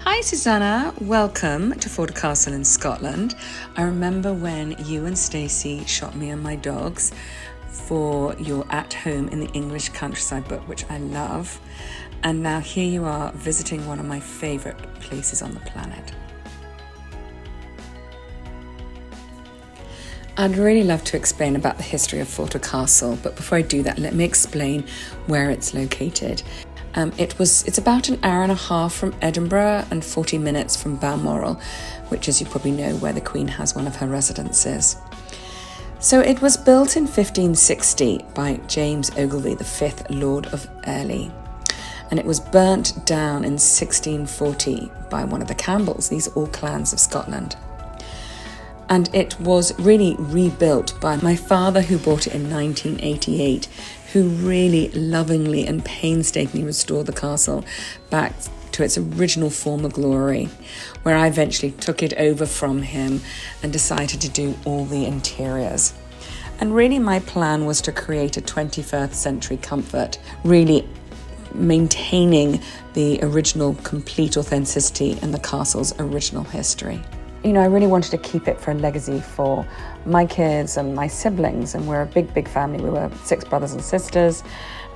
Hi Susanna, welcome to Ford Castle in Scotland. I remember when you and Stacey shot me and my dogs for your At Home in the English Countryside book, which I love. And now here you are visiting one of my favourite places on the planet. I'd really love to explain about the history of Ford Castle, but before I do that, let me explain where it's located. It's about an hour and a half from Edinburgh and 40 minutes from Balmoral, which, as you probably know, where the Queen has one of her residences. So it was built in 1560 by James Ogilvy, the 5th Lord of Airlie, and it was burnt down in 1640 by one of the Campbells. These are all clans of Scotland. And it was really rebuilt by my father, who bought it in 1988, who really lovingly and painstakingly restored the castle back to its original former glory, where I eventually took it over from him and decided to do all the interiors. And really my plan was to create a 21st century comfort, really maintaining the original complete authenticity and the castle's original history. You know, I really wanted to keep it for a legacy for my kids and my siblings, and we're a big family. We were 6 brothers and sisters,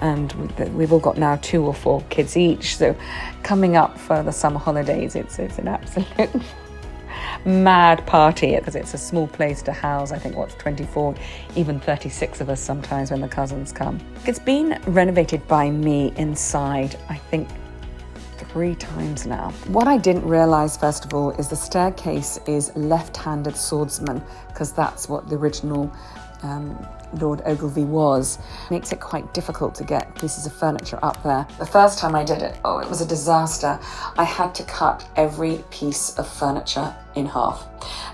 and we've all got now 2 or 4 kids each. So coming up for the summer holidays, it's an absolute mad party, because it's a small place to house, I think, 24, even 36 of us sometimes when the cousins come. It's been renovated by me inside, I think, 3 times now. What I didn't realise, first of all, is the staircase is left-handed swordsman, because that's what the original Lord Ogilvy was. Makes it quite difficult to get pieces of furniture up there. The first time I did it, it was a disaster. I had to cut every piece of furniture in half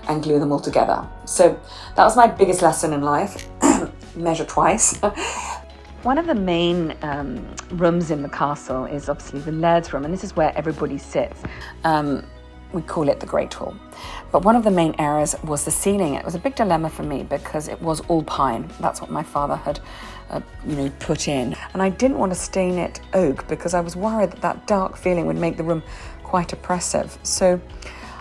and glue them all together. So that was my biggest lesson in life. Measure twice. One of the main rooms in the castle is obviously the Laird's room, and this is where everybody sits. We call it the Great Hall. But one of the main areas was the ceiling. It was a big dilemma for me because it was all pine. That's what my father had put in. And I didn't want to stain it oak because I was worried that dark feeling would make the room quite oppressive. So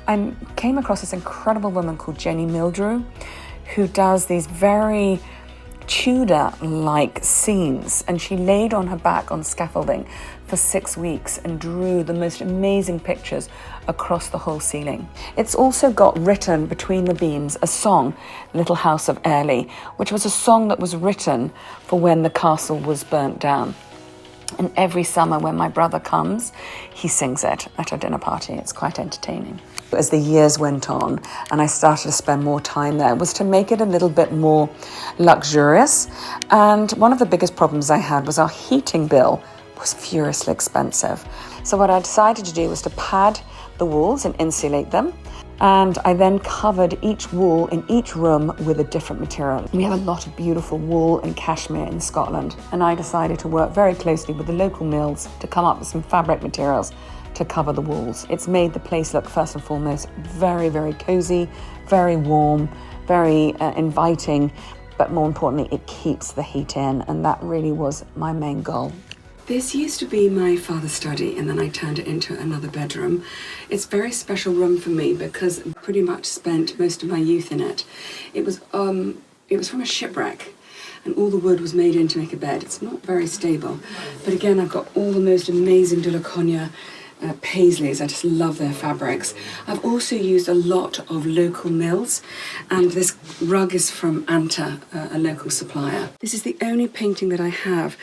I came across this incredible woman called Jenny Mildrew, who does these very Tudor-like scenes, and she laid on her back on scaffolding for 6 weeks and drew the most amazing pictures across the whole ceiling. It's also got written between the beams a song, Little House of Airlie, which was a song that was written for when the castle was burnt down. And every summer when my brother comes, he sings it at a dinner party. It's quite entertaining. As the years went on and I started to spend more time there, was to make it a little bit more luxurious. And one of the biggest problems I had was our heating bill was furiously expensive. So what I decided to do was to pad the walls and insulate them. And I then covered each wall in each room with a different material. We have a lot of beautiful wool and cashmere in Scotland, and I decided to work very closely with the local mills to come up with some fabric materials to cover the walls. It's made the place look, first and foremost, very cozy, very warm, very inviting, but more importantly, it keeps the heat in, and that really was my main goal. This used to be my father's study, and then I turned it into another bedroom. It's a very special room for me because I pretty much spent most of my youth in it. It was from a shipwreck, and all the wood was made in to make a bed. It's not very stable, but again, I've got all the most amazing de la Cogne paisleys. I just love their fabrics. I've also used a lot of local mills, and this rug is from Anta, a local supplier. This is the only painting that I have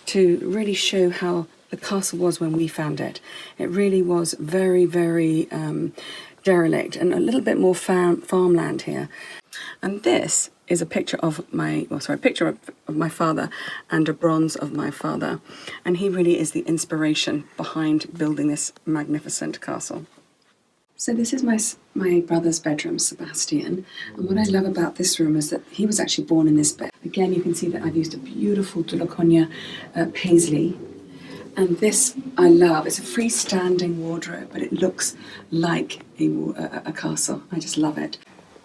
to really show how the castle was when we found it. It really was very, very derelict, and a little bit more farmland here. And this is a picture of my father and a bronze of my father. And he really is the inspiration behind building this magnificent castle. So this is my brother's bedroom, Sebastian. And what I love about this room is that he was actually born in this bed. Again, you can see that I've used a beautiful de la Cogne paisley. And this I love. It's a freestanding wardrobe, but it looks like a castle. I just love it.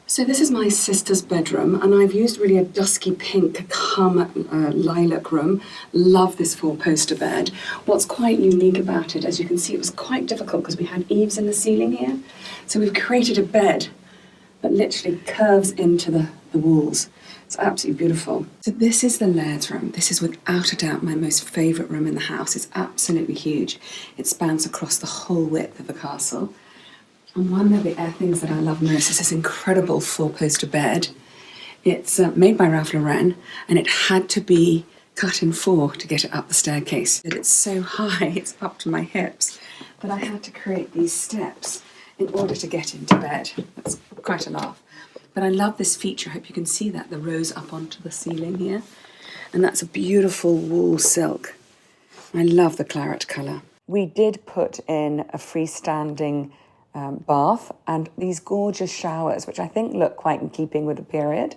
So this is my sister's bedroom, and I've used really a dusky pink lilac room. Love this four-poster bed. What's quite unique about it, as you can see, it was quite difficult because we had eaves in the ceiling here. So we've created a bed that literally curves into the walls. It's absolutely beautiful. So this is the Laird's room. This is without a doubt my most favourite room in the house. It's absolutely huge. It spans across the whole width of the castle. And one of the things that I love most is this incredible four-poster bed. It's made by Ralph Lauren, and it had to be cut in four to get it up the staircase. It's so high, it's up to my hips, that I had to create these steps in order to get into bed. That's quite a laugh. But I love this feature. I hope you can see that, the rose up onto the ceiling here. And that's a beautiful wool silk. I love the claret colour. We did put in a freestanding bath and these gorgeous showers, which I think look quite in keeping with the period,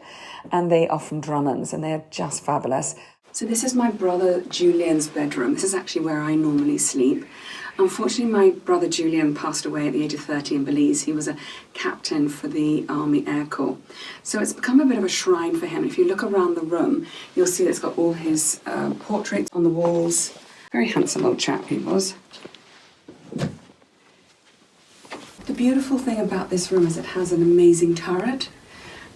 and they are from Drummond's and they're just fabulous. So this is my brother Julian's bedroom. This is actually where I normally sleep. Unfortunately, my brother Julian passed away at the age of 30 in Belize. He was a captain for the Army Air Corps. So it's become a bit of a shrine for him. If you look around the room, you'll see it's got all his portraits on the walls. Very handsome old chap he was. The beautiful thing about this room is it has an amazing turret,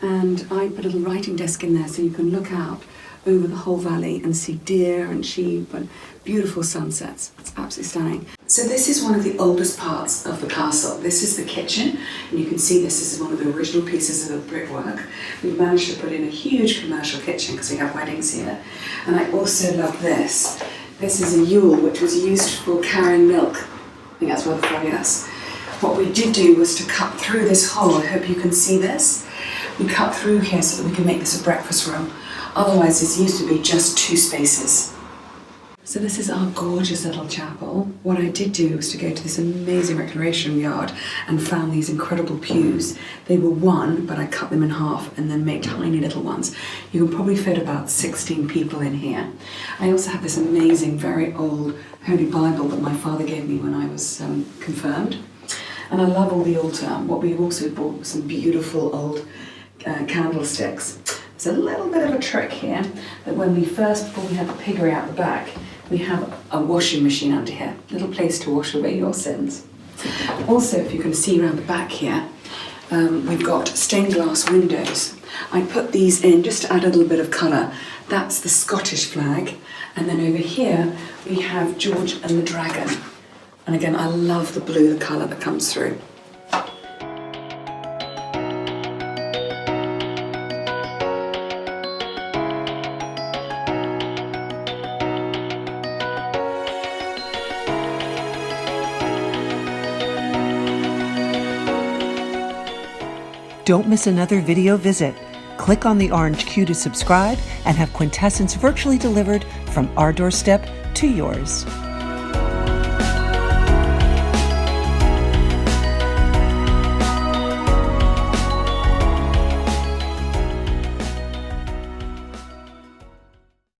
and I put a little writing desk in there so you can look out over the whole valley and see deer and sheep and beautiful sunsets. It's absolutely stunning. So this is one of the oldest parts of the castle. This is the kitchen, and you can see this is one of the original pieces of the brickwork. We've managed to put in a huge commercial kitchen because we have weddings here. And I also love this. This is a Yule, which was used for carrying milk. I think that's rather fabulous. What we did do was to cut through this hole. I hope you can see this. We cut through here so that we can make this a breakfast room. Otherwise, this used to be just two spaces. So this is our gorgeous little chapel. What I did do was to go to this amazing recreation yard and found these incredible pews. They were one, but I cut them in half and then made tiny little ones. You can probably fit about 16 people in here. I also have this amazing, very old Holy Bible that my father gave me when I was confirmed. And I love all the altar. What we also bought was some beautiful old candlesticks. There's a little bit of a trick here, that when before we had the piggery out the back, we have a washing machine under here, a little place to wash away your sins. Also, if you can see around the back here, we've got stained glass windows. I put these in just to add a little bit of colour. That's the Scottish flag. And then over here, we have George and the Dragon. And again, I love the blue, the colour that comes through. Don't miss another video visit. Click on the orange Q to subscribe and have Quintessence virtually delivered from our doorstep to yours.